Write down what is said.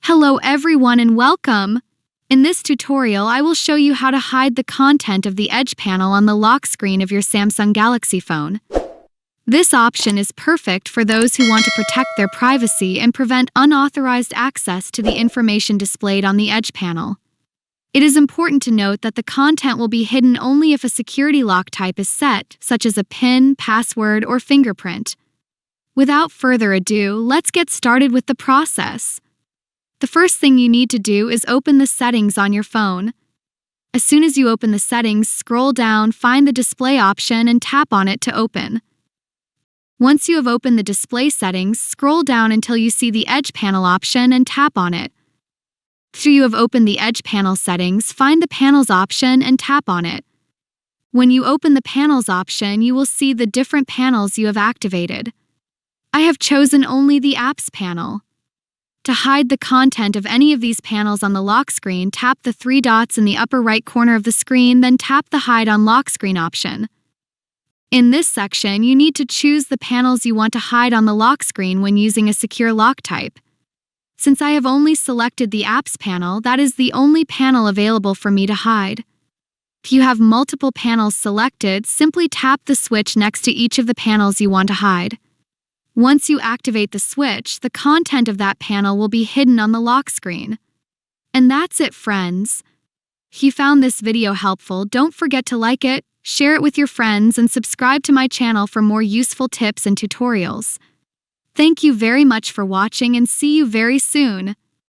Hello everyone and welcome! In this tutorial, I will show you how to hide the content of the edge panel on the lock screen of your Samsung Galaxy phone. This option is perfect for those who want to protect their privacy and prevent unauthorized access to the information displayed on the edge panel. It is important to note that the content will be hidden only if a security lock type is set, such as a PIN, password, or fingerprint. Without further ado, let's get started with the process. The first thing you need to do is open the settings on your phone. As soon as you open the settings, scroll down, find the display option, and tap on it to open. Once you have opened the display settings, scroll down until you see the edge panel option and tap on it. After you have opened the edge panel settings, find the panels option and tap on it. When you open the panels option, you will see the different panels you have activated. I have chosen only the apps panel. To hide the content of any of these panels on the lock screen, tap the three dots in the upper right corner of the screen, then tap the Hide on Lock Screen option. In this section, you need to choose the panels you want to hide on the lock screen when using a secure lock type. Since I have only selected the apps panel, that is the only panel available for me to hide. If you have multiple panels selected, simply tap the switch next to each of the panels you want to hide. Once you activate the switch, the content of that panel will be hidden on the lock screen. And that's it, friends. If you found this video helpful, don't forget to like it, share it with your friends, and subscribe to my channel for more useful tips and tutorials. Thank you very much for watching and see you very soon.